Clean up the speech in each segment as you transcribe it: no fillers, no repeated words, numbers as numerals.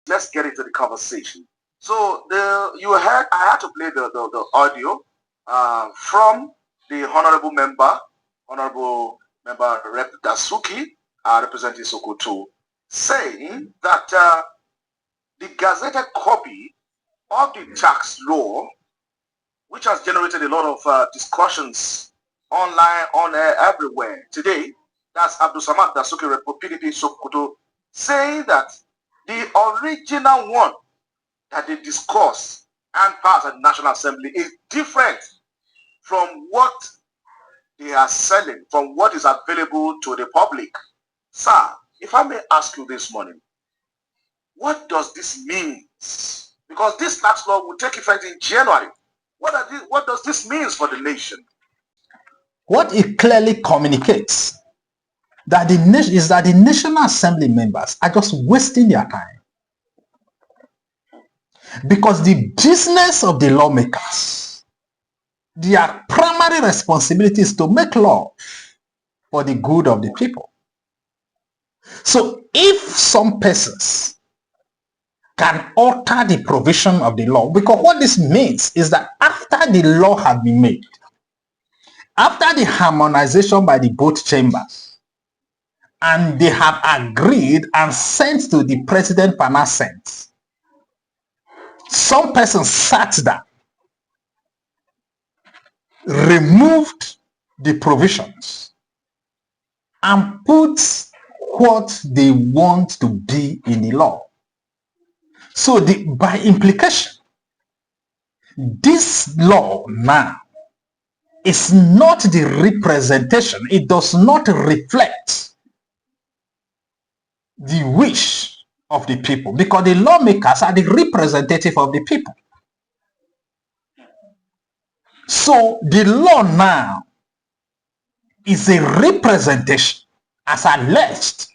let's get into the conversation. So I had to play the audio from the honorable member Rep Dasuki, representing Sokoto, saying that the gazetted copy of the tax law, which has generated a lot of discussions online, on air, everywhere today, that's Abdul Samad Dasuki, Rep PDP Sokoto, saying that the original one that they discuss and pass at the National Assembly is different from what they are selling, from what is available to the public. Sir, if I may ask you this morning, what does this mean? Because this tax law will take effect in January. What does this mean for the nation? What it clearly communicates that the National Assembly members are just wasting their time. Because the business of the lawmakers, their primary responsibility is to make law for the good of the people. So if some persons can alter the provision of the law, because what this means is that after the law has been made, after the harmonization by the both chambers, and they have agreed and sent to the president per assent, some person sat down, removed the provisions, and put what they want to be in the law. So by implication, this law now is not the representation. It does not reflect the wish of the people, because the lawmakers are the representative of the people. So the law now is a representation, as alleged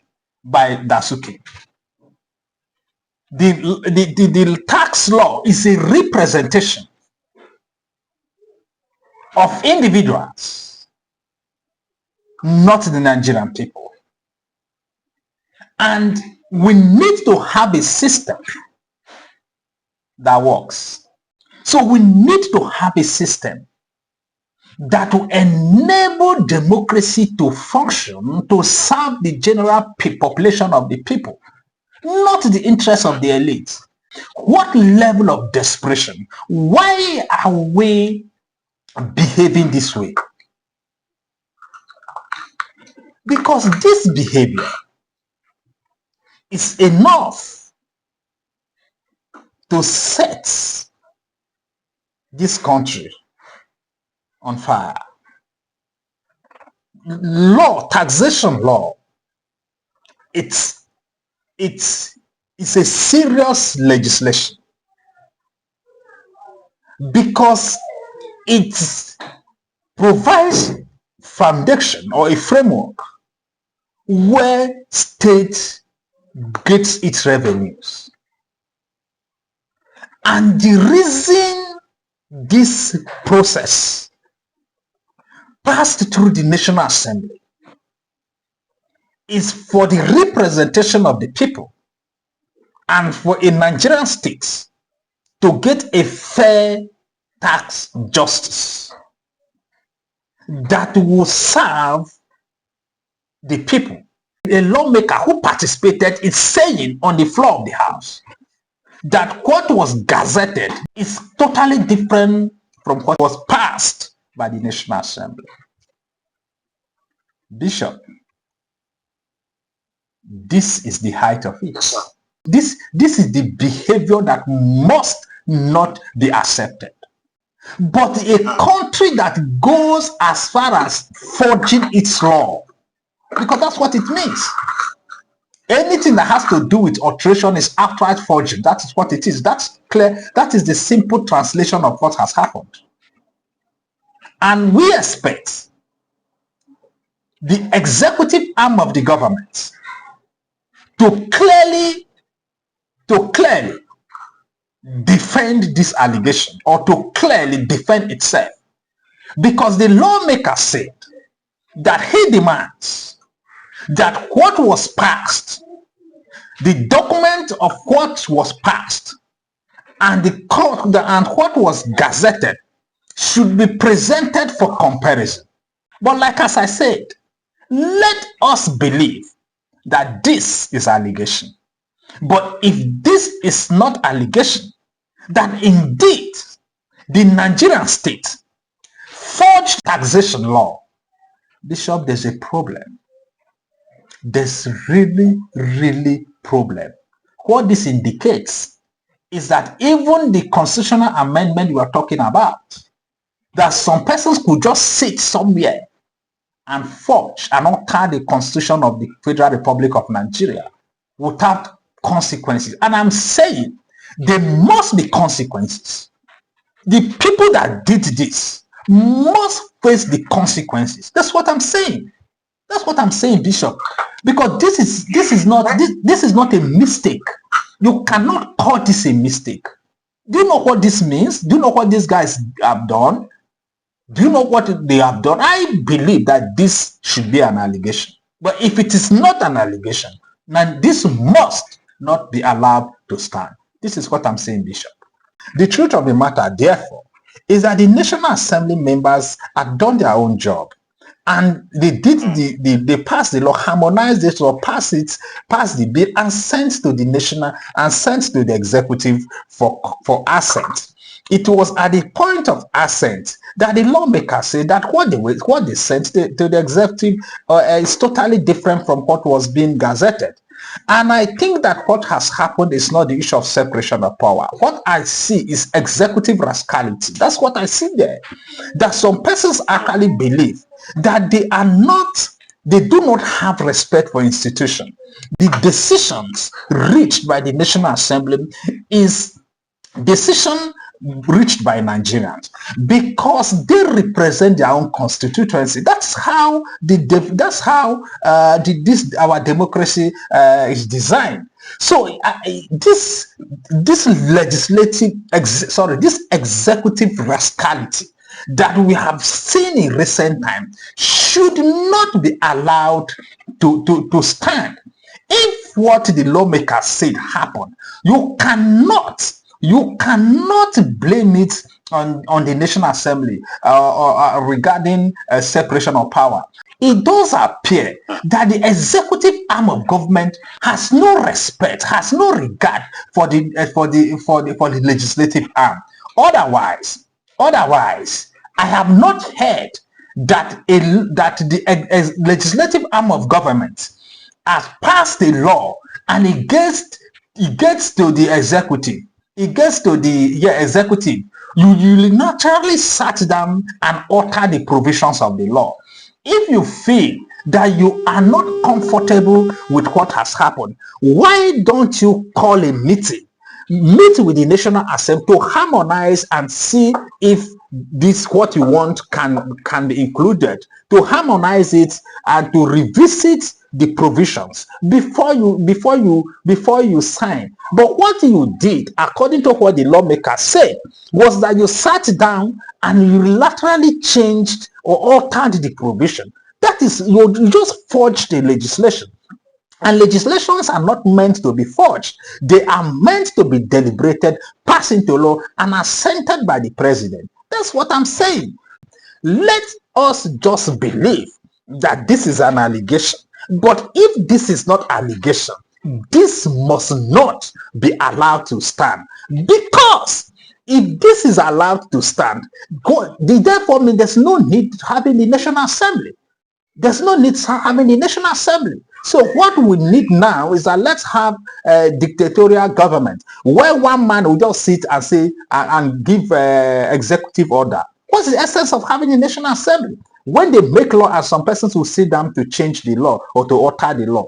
by Dasuki. The tax law is a representation of individuals, not the Nigerian people. And we need to have a system that works. So we need to have a system that will enable democracy to function, to serve the general population of the people, not the interests of the elite. What level of desperation? Why are we behaving this way? Because this behavior is enough to set this country on fire. Law, taxation law, it's a serious legislation, because it provides foundation or a framework where state gets its revenues. And the reason this process passed through the National Assembly is for the representation of the people and for a Nigerian state to get a fair tax justice that will serve the people. A lawmaker who participated is saying on the floor of the House that what was gazetted is totally different from what was passed by the National Assembly. Bishop, this is the height of it. This is the behavior that must not be accepted. But a country that goes as far as forging its law, because that's what it means. Anything that has to do with alteration is outright forging. That is what it is. That's clear. That is the simple translation of what has happened. And we expect the executive arm of the government to clearly defend this allegation, or to clearly defend itself, because the lawmaker said that he demands that what was passed the document of what was passed and and what was gazetted should be presented for comparison. But like as I said, let us believe that this is allegation. But if this is not allegation, that indeed the Nigerian state forged taxation law, Bishop, there's a problem. There's really problem. What this indicates is that even the constitutional amendment you are talking about, that some persons could just sit somewhere and forge and alter the constitution of the Federal Republic of Nigeria without consequences. And I'm saying there must be consequences. The people that did this must face the consequences. That's what I'm saying. That's what I'm saying, Bishop. Because this is not a mistake. You cannot call this a mistake. Do you know what this means? Do you know what these guys have done? Do you know what they have done? I believe that this should be an allegation. But if it is not an allegation, then this must not be allowed to stand. This is what I'm saying, Bishop. The truth of the matter, therefore, is that the National Assembly members have done their own job. And they they passed the law, harmonized this law, passed the bill, and sent to the national and sent to the executive for assent. It was at the point of assent that the lawmakers said that what they sent to the executive is totally different from what was being gazetted. And I think that what has happened is not the issue of separation of power. What I see is executive rascality. That's what I see there. That some persons actually believe that they do not have respect for institution. The decisions reached by the National Assembly is decision reached by Nigerians because they represent their own constituency. That's how our democracy is designed. So this executive rascality that we have seen in recent time should not be allowed to stand. If what the lawmakers said happened, you cannot blame it on the National Assembly regarding separation of power. It does appear that the executive arm of government has no respect, has no regard for the legislative arm. Otherwise, I have not heard that the legislative arm of government has passed a law and it gets to the executive. It gets to the executive. You naturally sat down and alter the provisions of the law. If you feel that you are not comfortable with what has happened, why don't you call a meeting? Meet with the National Assembly to harmonize and see if this what you want can be included, to harmonize it and to revisit the provisions before you sign. But what you did, according to what the lawmaker said, was that you sat down and you unilaterally changed or altered the provision. That is, you just forged the legislation. And legislations are not meant to be forged. They are meant to be deliberated, passed into law, and assented by the president. That's what I'm saying. Let us just believe that this is an allegation. But if this is not allegation, this must not be allowed to stand. Because if this is allowed to stand, therefore means there's no need to having the National Assembly. There's no need to having the National Assembly. So what we need now is that let's have a dictatorial government where one man will just sit and say and give executive order. What's the essence of having a National Assembly? When they make law and some persons will sit down to change the law or to alter the law,